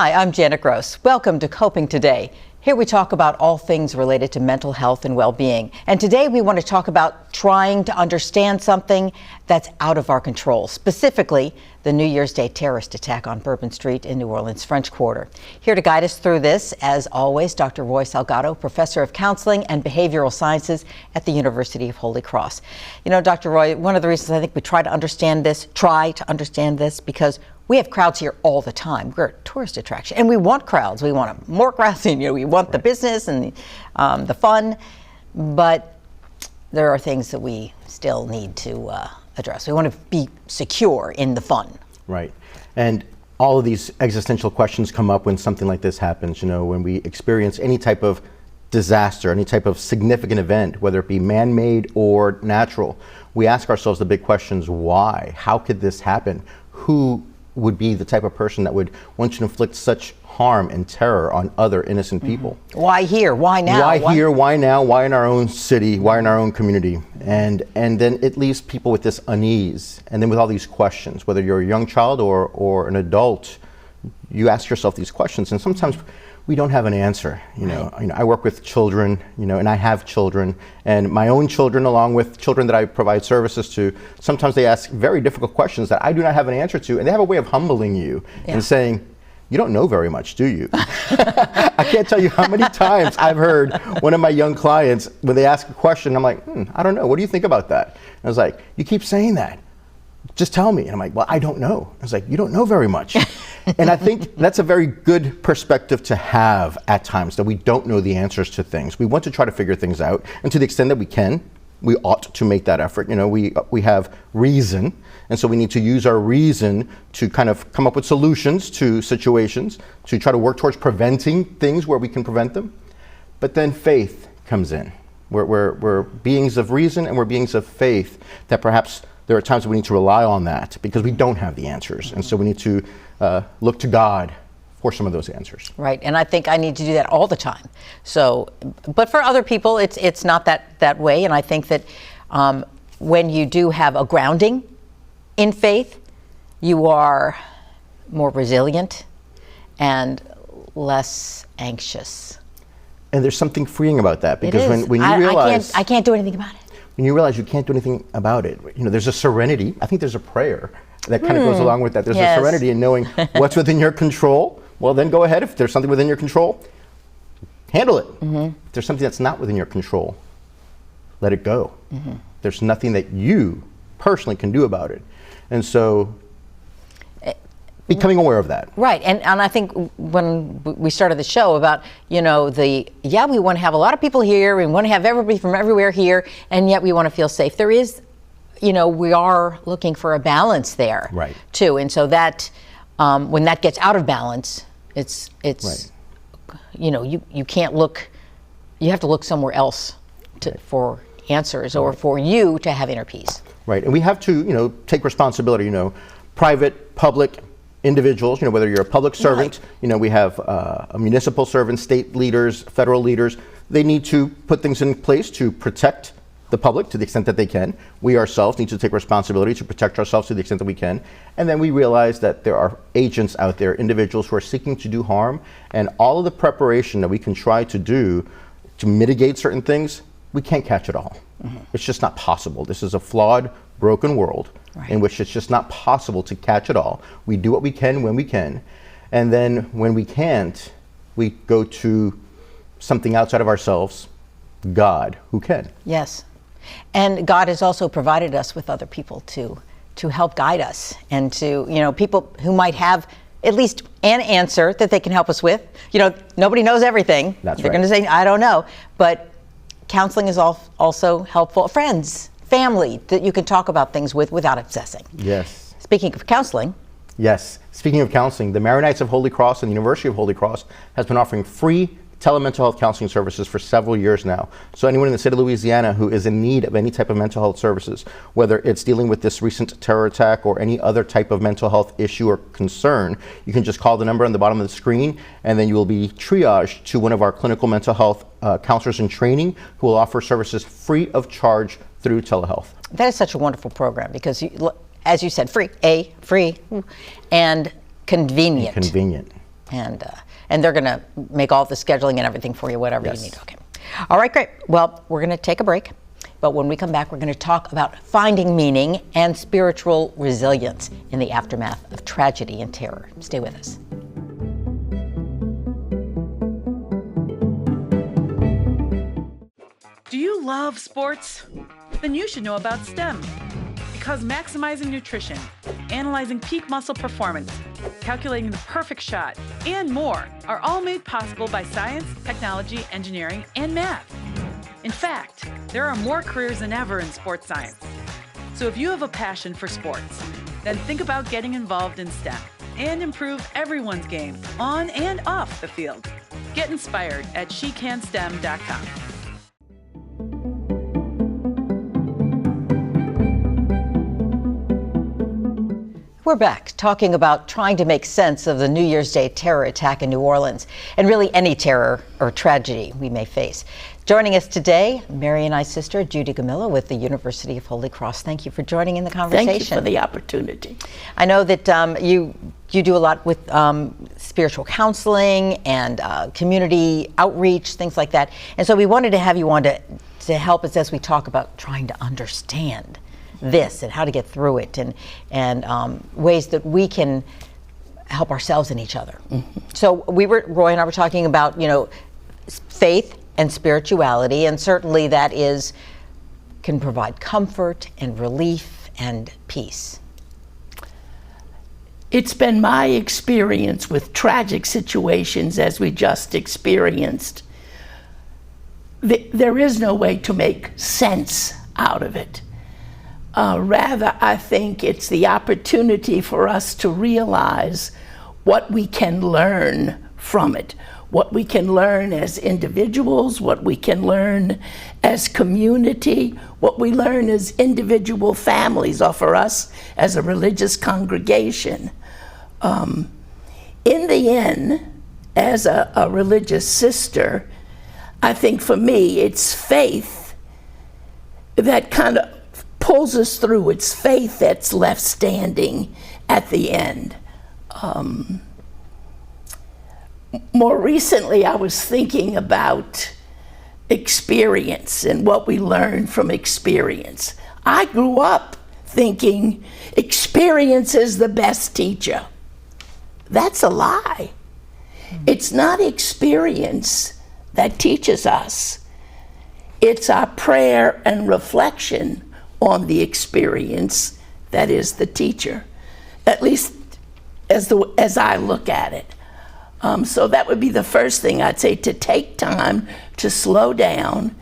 Hi, I'm Janet Gross. Welcome to Coping Today. Here we talk about all things related to mental health and well-being. And today we want to talk about trying to understand something that's out of our control, specifically the New Year's Day terrorist attack on Bourbon Street in New Orleans' French Quarter. Here to guide us through this, as always, Dr. Roy Salgado, Professor of Counseling and Behavioral Sciences at the University of Holy Cross. You know, Dr. Roy, one of the reasons I think we try to understand this, because we have crowds here all the time. We're a tourist attraction, and we want crowds. We want more crowds, and we want the business and the fun, but there are things that we still need to address. We want to be secure in the fun. Right, and all of these existential questions come up when something like this happens. When we experience any type of disaster, any type of significant event, whether it be man-made or natural, we ask ourselves the big questions: why? How could this happen? Who would be the type of person that would want to inflict such harm and terror on other innocent people? Why here? Why now? Why here? Why now? Why in our own city? Why in our own community? And then it leaves people with this unease, and then with all these questions. Whether you're a young child or an adult, you ask yourself these questions, and sometimes we don't have an answer. I work with children, and I have children, and my own children, along with children that I provide services to, sometimes they ask very difficult questions that I do not have an answer to, and they have a way of humbling you and saying, "You don't know very much, do you?" I can't tell you how many times I've heard one of my young clients, when they ask a question, I'm like, I don't know, what do you think about that? And I was like, "You keep saying that. Just tell me." And I'm like, "Well, I don't know." I was like, "You don't know very much." And I think that's a very good perspective to have at times, that we don't know the answers to things. We want to try to figure things out, and to the extent that we can, we ought to make that effort. We have reason, and so we need to use our reason to kind of come up with solutions to situations, to try to work towards preventing things where we can prevent them. But then faith comes in. We're beings of reason, and we're beings of faith, that perhaps there are times we need to rely on that because we don't have the answers. And so we need to look to God for some of those answers. Right, and I think I need to do that all the time. So, but for other people, it's not that way. And I think that when you do have a grounding in faith, you are more resilient and less anxious. And there's something freeing about that, because when you realize I can't do anything about it. When you realize you can't do anything about it, there's a serenity. I think there's a prayer that kind of goes along with that. There's a serenity in knowing what's within your control. Well, then go ahead. If there's something within your control, handle it. If there's something that's not within your control, let it go. There's nothing that you personally can do about it. And so becoming aware of that. Right, and I think when we started the show about, we want to have a lot of people here, we want to have everybody from everywhere here, and yet we want to feel safe. There is, we are looking for a balance there, right, too. And so that, when that gets out of balance, it's right. You can't look, you have to look somewhere else for answers, or for you to have inner peace. Right, and we have to, take responsibility, private, public, individuals, whether you're a public servant, we have a municipal servant, state leaders, federal leaders, they need to put things in place to protect the public to the extent that they can. We ourselves need to take responsibility to protect ourselves to the extent that we can. And then we realize that there are agents out there, individuals who are seeking to do harm, and all of the preparation that we can try to do to mitigate certain things, we can't catch it all. It's just not possible. This is a flawed, broken world. Right. In which it's just not possible to catch it all. We do what we can when we can, and then when we can't, we go to something outside of ourselves, God, who can. Yes, and God has also provided us with other people to help guide us, and to, people who might have at least an answer that they can help us with. Nobody knows everything. That's They're right. going to say, I don't know, but counseling is also helpful. Friends, family that you can talk about things with without obsessing. Yes. Speaking of counseling. Yes. Speaking of counseling, the Maronites of Holy Cross and the University of Holy Cross has been offering free telemental health counseling services for several years now. So anyone in the state of Louisiana who is in need of any type of mental health services, whether it's dealing with this recent terror attack or any other type of mental health issue or concern, you can just call the number on the bottom of the screen, and then you will be triaged to one of our clinical mental health counselors in training who will offer services free of charge through telehealth. That is such a wonderful program because, as you said, free, and convenient. Convenient. and they're going to make all the scheduling and everything for you, whatever you need. Okay. All right, great. Well, we're going to take a break. But when we come back, we're going to talk about finding meaning and spiritual resilience in the aftermath of tragedy and terror. Stay with us. Do you love sports? Then you should know about STEM. Because maximizing nutrition, analyzing peak muscle performance, calculating the perfect shot, and more are all made possible by science, technology, engineering, and math. In fact, there are more careers than ever in sports science. So if you have a passion for sports, then think about getting involved in STEM and improve everyone's game on and off the field. Get inspired at SheCanSTEM.com. We're back talking about trying to make sense of the New Year's Day terror attack in New Orleans, and really any terror or tragedy we may face. Joining us today, Mary and I's sister, Judy Gomila with the University of Holy Cross. Thank you for joining in the conversation. Thank you for the opportunity. I know that you do a lot with spiritual counseling and community outreach, things like that. And so we wanted to have you on to help us as we talk about trying to understand this and how to get through it, and ways that we can help ourselves and each other. Mm-hmm. So Roy and I were talking about, faith and spirituality, and certainly that can provide comfort and relief and peace. It's been my experience with tragic situations as we just experienced. There is no way to make sense out of it. Rather, I think it's the opportunity for us to realize what we can learn from it, what we can learn as individuals, what we can learn as community, what we learn as individual families, or for us as a religious congregation. In the end, as a religious sister, I think for me, it's faith that kind of pulls us through. It's faith that's left standing at the end. More recently, I was thinking about experience and what we learn from experience. I grew up thinking experience is the best teacher. That's a lie. It's not experience that teaches us. It's our prayer and reflection on the experience that is the teacher, at least as I look at it. So that would be the first thing I'd say, to take time to slow down,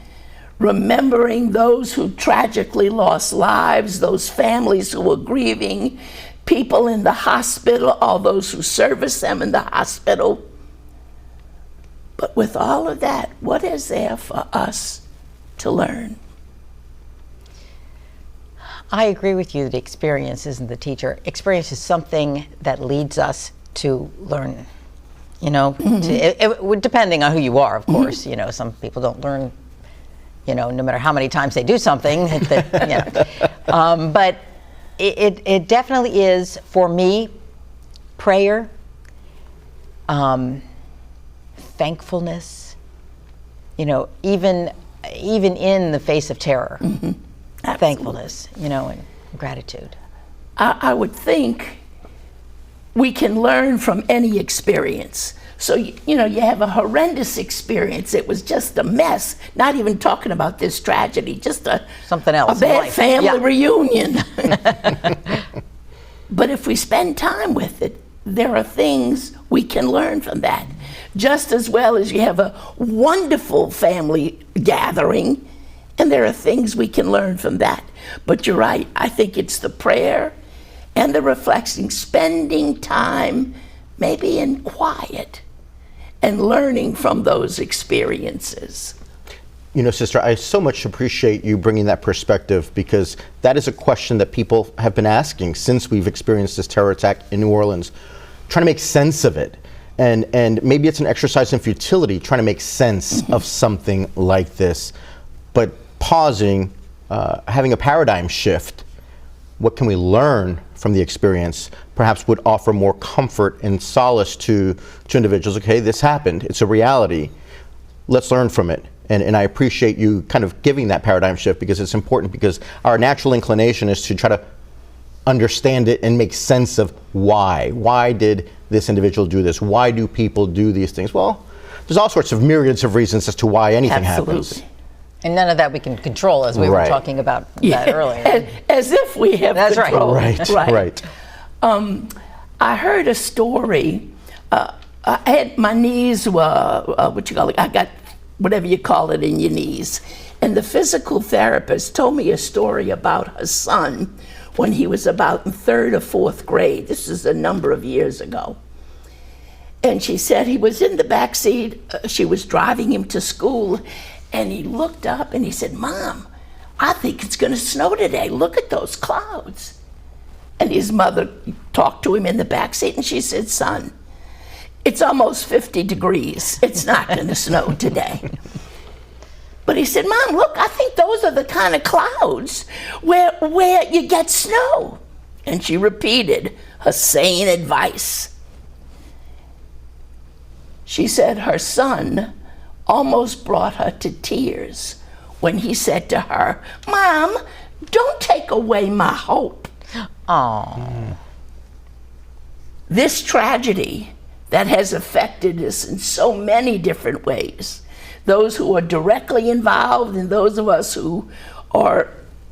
remembering those who tragically lost lives, those families who were grieving, people in the hospital, all those who service them in the hospital. But with all of that, what is there for us to learn? I agree with you that experience isn't the teacher. Experience is something that leads us to learn, depending on who you are, of course. Mm-hmm. Some people don't learn, no matter how many times they do something. But it definitely is, for me, prayer, thankfulness, even in the face of terror. Mm-hmm. Thankfulness, and gratitude. I would think we can learn from any experience. So, you have a horrendous experience. It was just a mess, not even talking about this tragedy, just something else, a bad family reunion. But if we spend time with it, there are things we can learn from that. Just as well as you have a wonderful family gathering, and there are things we can learn from that. But you're right, I think it's the prayer and the reflection, spending time maybe in quiet and learning from those experiences. Sister, I so much appreciate you bringing that perspective, because that is a question that people have been asking since we've experienced this terror attack in New Orleans, trying to make sense of it. And maybe it's an exercise in futility, trying to make sense of something like this. But pausing, having a paradigm shift, what can we learn from the experience, perhaps would offer more comfort and solace to individuals. Okay, this happened, it's a reality, let's learn from it. And I appreciate you kind of giving that paradigm shift, because it's important, because our natural inclination is to try to understand it and make sense of why. Why did this individual do this? Why do people do these things? Well, there's all sorts of myriads of reasons as to why anything happens. And none of that we can control, as we were talking about that earlier. As if we have control. Right. I heard a story. My knees were, I got whatever you call it in your knees. And the physical therapist told me a story about her son when he was about in 3rd or 4th grade. This is a number of years ago. And she said he was in the back seat. She was driving him to school. And he looked up and he said, "Mom, I think it's going to snow today. Look at those clouds." And his mother talked to him in the back seat and she said, "Son, it's almost 50 degrees. It's not going to snow today." But he said, "Mom, look, I think those are the kind of clouds where you get snow." And she repeated her sane advice. She said her son almost brought her to tears when he said to her, "Mom, don't take away my hope." Aww. This tragedy that has affected us in so many different ways, those who are directly involved and those of us who are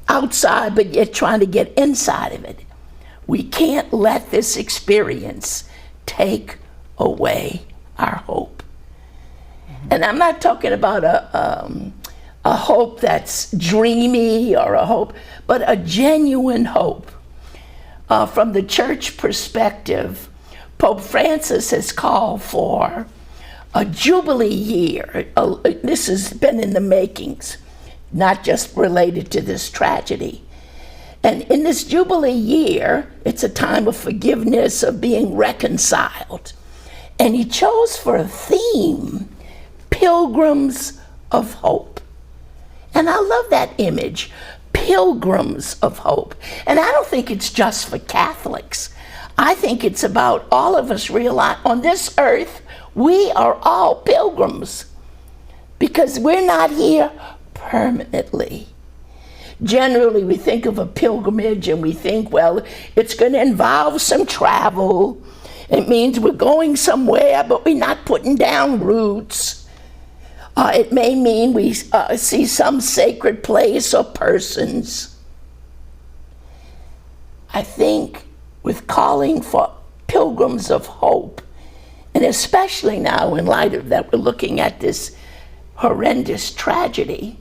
outside but yet trying to get inside of it, we can't let this experience take away our hope. And I'm not talking about a hope that's dreamy or a hope, but a genuine hope. From the church perspective, Pope Francis has called for a Jubilee year. This has been in the makings, not just related to this tragedy. And in this Jubilee year, it's a time of forgiveness, of being reconciled. And he chose for a theme, Pilgrims of Hope. And I love that image, pilgrims of hope. And I don't think it's just for Catholics. I think it's about all of us realize on this earth, we are all pilgrims because we're not here permanently. Generally, we think of a pilgrimage and we think, well, it's going to involve some travel. It means we're going somewhere, but we're not putting down roots. It may mean we see some sacred place or persons. I think with calling for pilgrims of hope, and especially now in light of that we're looking at this horrendous tragedy,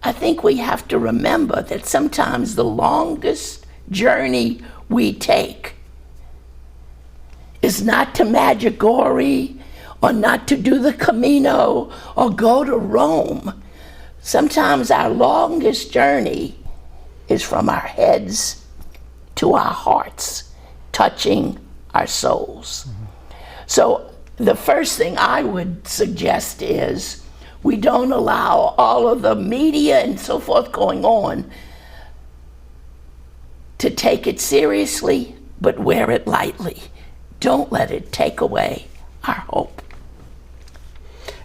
I think we have to remember that sometimes the longest journey we take is not to Medjugorje, or not to do the Camino, or go to Rome. Sometimes our longest journey is from our heads to our hearts, touching our souls. So the first thing I would suggest is we don't allow all of the media and so forth going on to take it seriously, but wear it lightly. Don't let it take away our hope.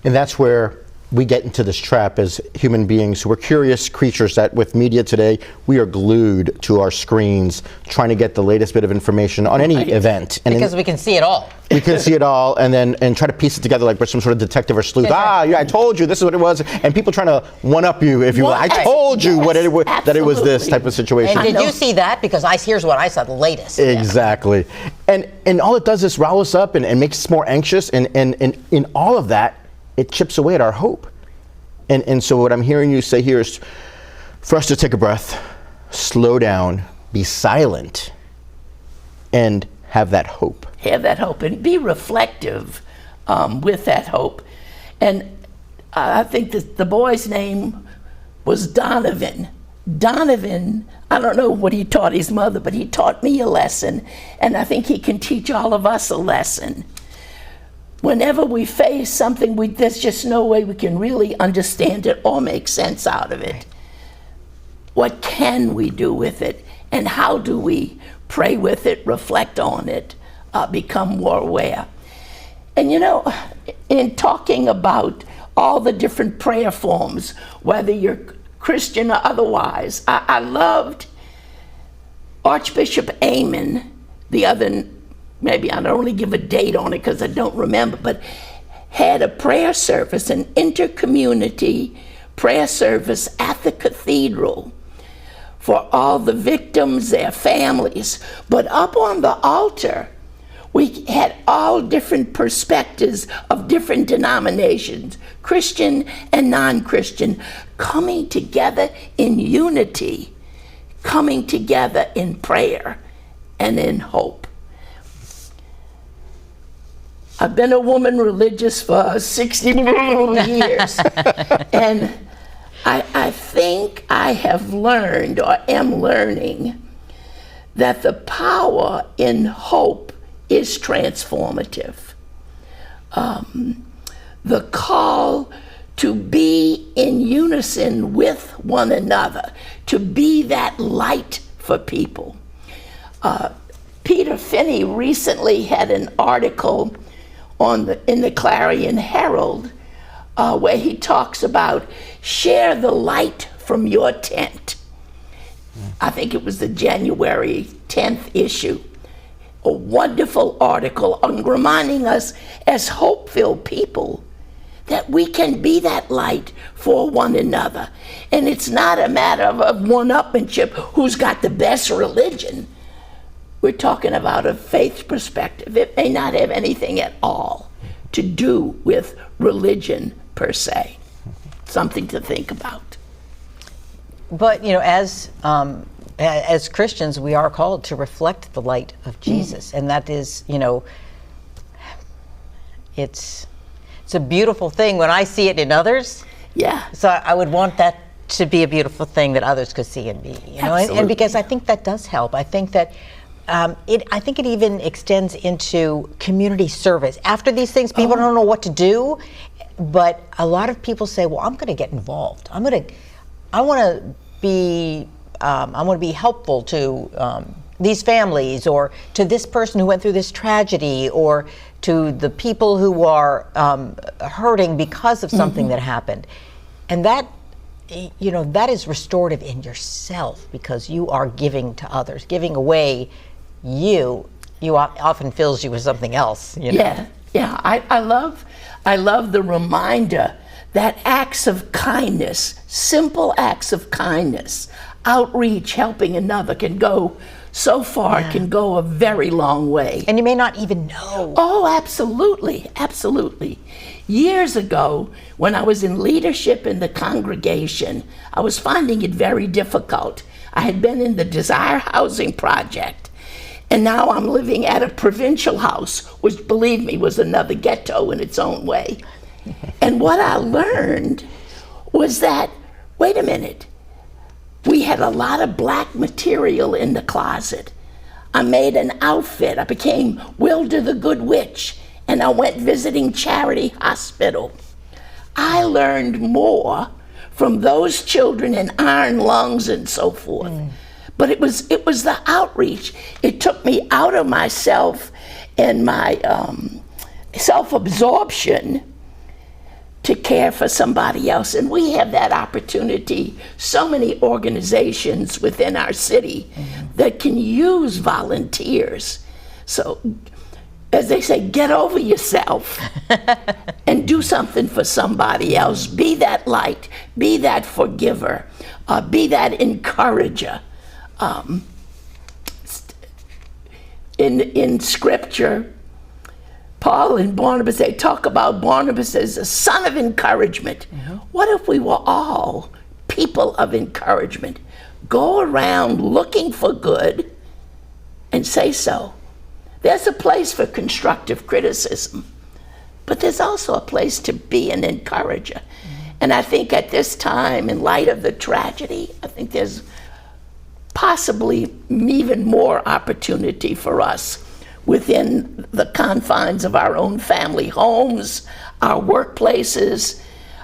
And that's where we get into this trap as human beings. We're curious creatures that with media today, we are glued to our screens trying to get the latest bit of information on any event. And because we can see it all. We can see it all and try to piece it together like we're some sort of detective or sleuth. Yeah, I told you this is what it was. And people trying to one-up you if you will. I told you that it was this type of situation. And did you see that? Because here's what I saw, the latest. Exactly. And all it does is rile us up and makes us more anxious. And in all of that, it chips away at our hope. And so what I'm hearing you say here is for us to take a breath, slow down, be silent, and have that hope. Have that hope and be reflective with that hope. And I think that the boy's name was Donovan. Donovan, I don't know what he taught his mother, but he taught me a lesson. And I think he can teach all of us a lesson. Whenever we face something, there's just no way we can really understand it or make sense out of it. What can we do with it? and how do we pray with it, reflect on it, become more aware. And you know, in talking about all the different prayer forms, whether you're Christian or otherwise, I loved Archbishop Amen, the other, maybe I don't really give a date on it because I don't remember, but had a prayer service, an intercommunity prayer service at the cathedral for all the victims, their families. But up on the altar, we had all different perspectives of different denominations, Christian and non-Christian, coming together in unity, coming together in prayer and in hope. I've been a woman religious for 60 years, and I think I have learned, or am learning, that the power in hope is transformative. The call to be in unison with one another, to be that light for people. Peter Finney recently had an article in the Clarion Herald where he talks about share the light from your tent. I think it was the January 10th issue. A wonderful article on reminding us as hope-filled people that we can be that light for one another. And it's not a matter of one-upmanship, who's got the best religion. We're talking about a faith perspective. It may not have anything at all to do with religion per se. Something to think about. But, you know, as Christians, we are called to reflect the light of Jesus. And that is, you know, it's a beautiful thing when I see it in others. Yeah. So I would want that to be a beautiful thing that others could see in me. You know, and because I think that does help. I think that I think it even extends into community service. After these things, people don't know what to do, but a lot of people say, "Well, I'm going to get involved. I want to be helpful to these families, or to this person who went through this tragedy, or to the people who are hurting because of something that happened." And that, you know, that is restorative in yourself, because you are giving to others, giving away. You often fills you with something else. You know? Yeah. I love the reminder that acts of kindness, simple acts of kindness, outreach, helping another can go so far, can go a very long way. And you may not even know. Oh, absolutely, absolutely. Years ago, when I was in leadership in the congregation, I was finding it very difficult. I had been in the Desire Housing Project, and now I'm living at a provincial house, which, believe me, was another ghetto in its own way. And what I learned was that, wait a minute, we had a lot of black material in the closet. I made an outfit. I became Wilder the Good Witch, and I went visiting Charity Hospital. I learned more from those children in iron lungs and so forth. But it was the outreach. It took me out of myself and my self-absorption to care for somebody else. And we have that opportunity. So many organizations within our city that can use volunteers. So, as they say, get over yourself and do something for somebody else. Be that light, be that forgiver, be that encourager. In Scripture, Paul and Barnabas, they talk about Barnabas as a son of encouragement. What if we were all people of encouragement? Go around looking for good and say so. There's a place for constructive criticism, but there's also a place to be an encourager. And I think at this time, in light of the tragedy, I think there's possibly even more opportunity for us within the confines of our own family homes, our workplaces,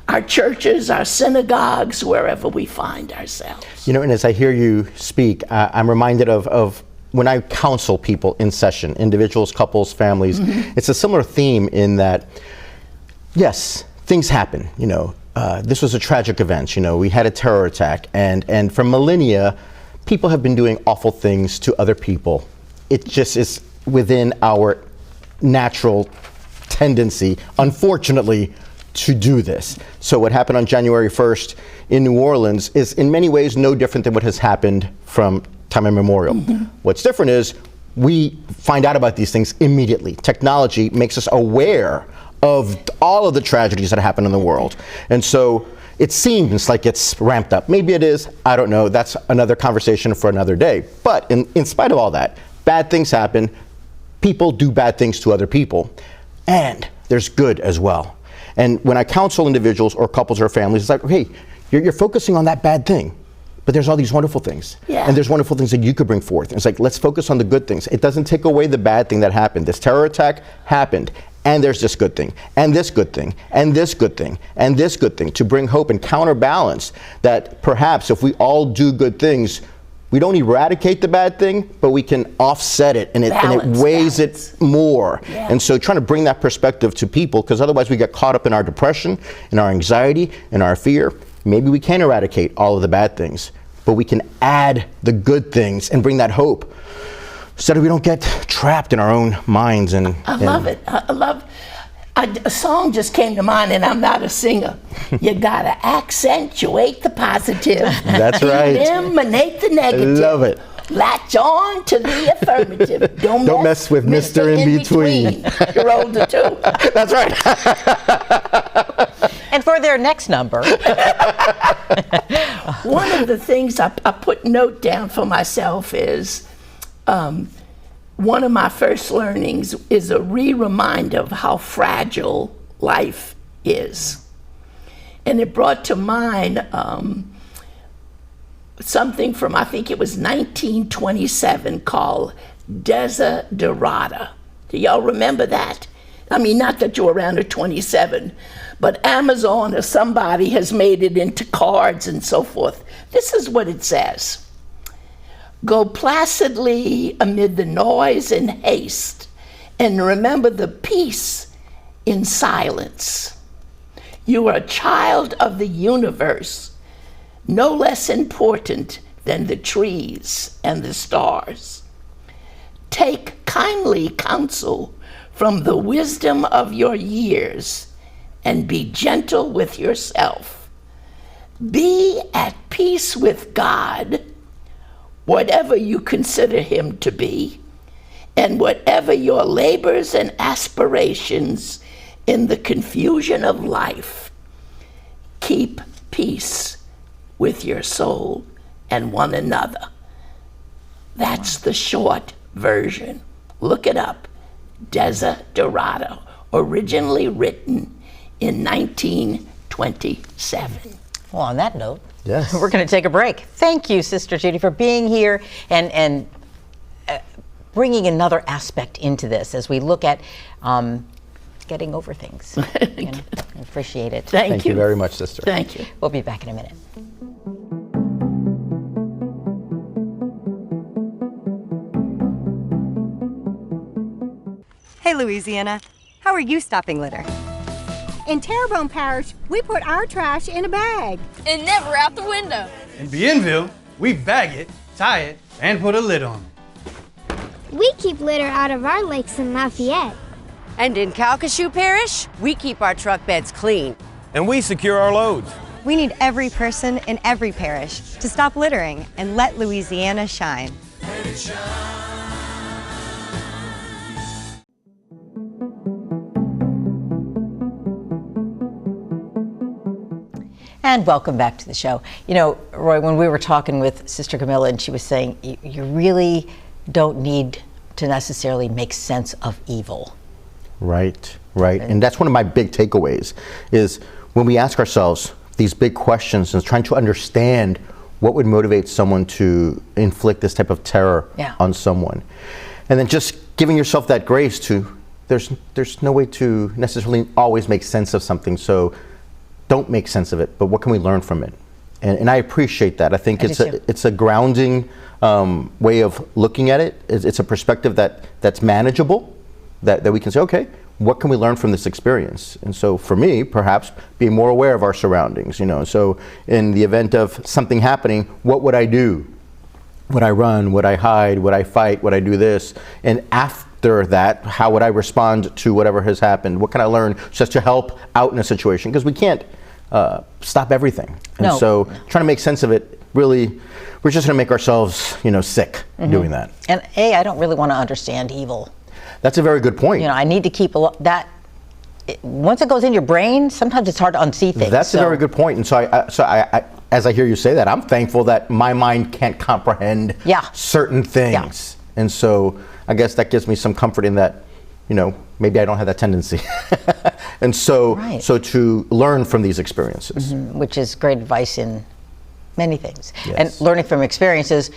our churches, our synagogues, wherever we find ourselves. You know, and as I hear you speak, I'm reminded of when I counsel people in session, individuals, couples, families. It's a similar theme in that, yes, things happen. You know, this was a tragic event. You know, we had a terror attack, and for millennia, people have been doing awful things to other people. It just is within our natural tendency, unfortunately, to do this. So what happened on January 1st in New Orleans is in many ways no different than what has happened from time immemorial. What's different is we find out about these things immediately. Technology makes us aware of all of the tragedies that happen in the world. And so it seems like it's ramped up. Maybe it is, I don't know. That's another conversation for another day. But in spite of all that, bad things happen. People do bad things to other people. And there's good as well. And when I counsel individuals or couples or families, it's like, hey, you're focusing on that bad thing, but there's all these wonderful things. Yeah. And there's wonderful things that you could bring forth. And it's like, let's focus on the good things. It doesn't take away the bad thing that happened. This terror attack happened, and there's this good thing, and this good thing, and this good thing, and this good thing, to bring hope and counterbalance that perhaps if we all do good things, we don't eradicate the bad thing, but we can offset it, and it weighs it more. Yeah. And so trying to bring that perspective to people, because otherwise we get caught up in our depression, in our anxiety, in our fear. Maybe we can eradicate all of the bad things, but we can add the good things and bring that hope so that we don't get trapped in our own minds. And I love it. A song just came to mind, and I'm not a singer. You gotta accentuate the positive. That's right. Eliminate the negative. Love it. Latch on to the affirmative. Don't mess with Mr. In Between. You're older too. That's right. And for their next number. One of the things I put note down for myself is one of my first learnings is a reminder of how fragile life is. And it brought to mind something from, I think it was 1927, called Desiderata. Do y'all remember that? I mean, not that you're around at 27, but Amazon or somebody has made it into cards and so forth. This is what it says. Go placidly amid the noise and haste, and remember the peace in silence. You are a child of the universe, no less important than the trees and the stars. Take kindly counsel from the wisdom of your years, and be gentle with yourself. Be at peace with God, whatever you consider him to be, and whatever your labors and aspirations in the confusion of life. Keep peace with your soul and one another. That's the short version. Look it up. Desiderata, originally written in 1927. Well, on that note, yes, we're going to take a break. Thank you, Sister Judy, for being here and bringing another aspect into this as we look at getting over things. You know, I appreciate it. Thank you very much, Sister. Thank you. We'll be back in a minute. Hey, Louisiana, how are you stopping litter? In Terrebonne Parish, we put our trash in a bag. And never out the window. In Bienville, we bag it, tie it, and put a lid on it. We keep litter out of our lakes in Lafayette. And in Calcasieu Parish, we keep our truck beds clean. And we secure our loads. We need every person in every parish to stop littering and let Louisiana shine. And welcome back to the show. You know, Roy, when we were talking with Sister Gomila, and she was saying, you really don't need to necessarily make sense of evil. Right. And that's one of my big takeaways, is when we ask ourselves these big questions and trying to understand what would motivate someone to inflict this type of terror on someone. And then just giving yourself that grace to, there's no way to necessarily always make sense of something. So don't make sense of it, but what can we learn from it? And I appreciate that. I think it's a grounding way of looking at it. It's a perspective that's manageable, that we can say, okay, what can we learn from this experience? And so for me, perhaps being more aware of our surroundings, so in the event of something happening, what would I do? Would I run? Would I hide? Would I fight? Would I do this? And after that, how would I respond to whatever has happened? What can I learn just to help out in a situation? Because we can't stop everything. And so trying to make sense of it, really, we're just going to make ourselves, sick doing that. And I don't really want to understand evil. That's a very good point. I need to keep that. Once it goes in your brain, sometimes it's hard to unsee things. That's a very good point. And so I as I hear you say that, I'm thankful that my mind can't comprehend certain things. Yeah. And so I guess that gives me some comfort in that, maybe I don't have that tendency. And so, so to learn from these experiences. Which is great advice in many things. Yes. And learning from experiences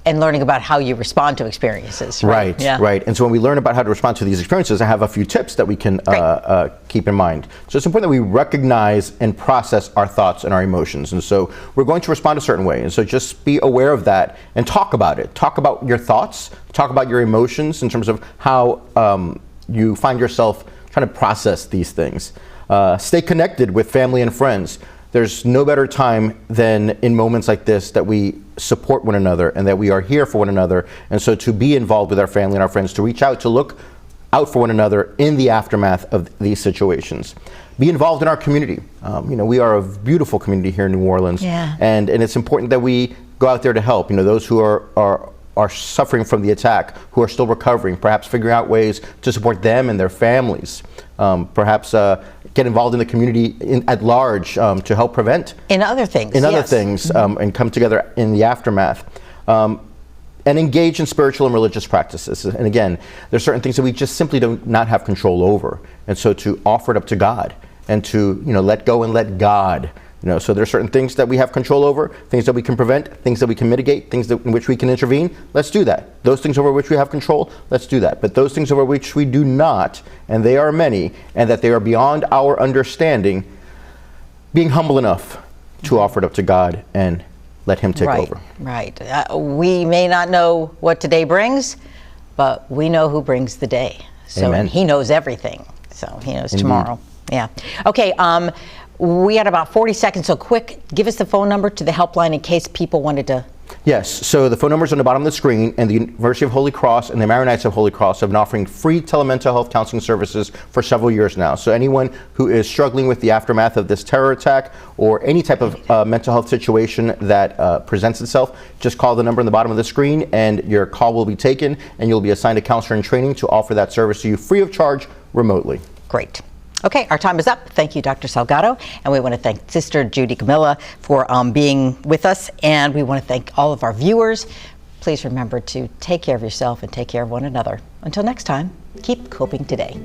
and learning about how you respond to experiences. Right, right. And so when we learn about how to respond to these experiences, I have a few tips that we can keep in mind. So it's important that we recognize and process our thoughts and our emotions. And so we're going to respond a certain way. And so just be aware of that and talk about it. Talk about your thoughts, talk about your emotions in terms of how you find yourself trying to process these things. Stay connected with family and friends. There's no better time than in moments like this that we support one another and that we are here for one another. And so to be involved with our family and our friends, to reach out, to look out for one another in the aftermath of these situations. Be involved in our community. We are a beautiful community here in New Orleans. Yeah. And it's important that we go out there to help. Those who are suffering from the attack, who are still recovering, perhaps figuring out ways to support them and their families. Perhaps get involved in the community at large to help prevent. In other things. And come together in the aftermath. And engage in spiritual and religious practices. And again, there's certain things that we just simply do not have control over. And so to offer it up to God and to let go and let God. So there are certain things that we have control over, things that we can prevent, things that we can mitigate, things in which we can intervene. Let's do that. Those things over which we have control, let's do that. But those things over which we do not, and they are many, and that they are beyond our understanding, being humble enough to offer it up to God and let Him take over. Right. We may not know what today brings, but we know who brings the day. So Amen. He knows everything. So He knows tomorrow. Yeah. Okay. We had about 40 seconds, so quick, give us the phone number to the helpline in case people wanted to. Yes, so the phone number is on the bottom of the screen, and the University of Holy Cross and the Maronites of Holy Cross have been offering free telemental health counseling services for several years now. So anyone who is struggling with the aftermath of this terror attack or any type of mental health situation that presents itself, just call the number on the bottom of the screen and your call will be taken and you'll be assigned a counselor in training to offer that service to you free of charge remotely. Great. Okay, our time is up. Thank you, Dr. Salgado. And we want to thank Sister Judy Gomila for being with us. And we want to thank all of our viewers. Please remember to take care of yourself and take care of one another. Until next time, keep coping today.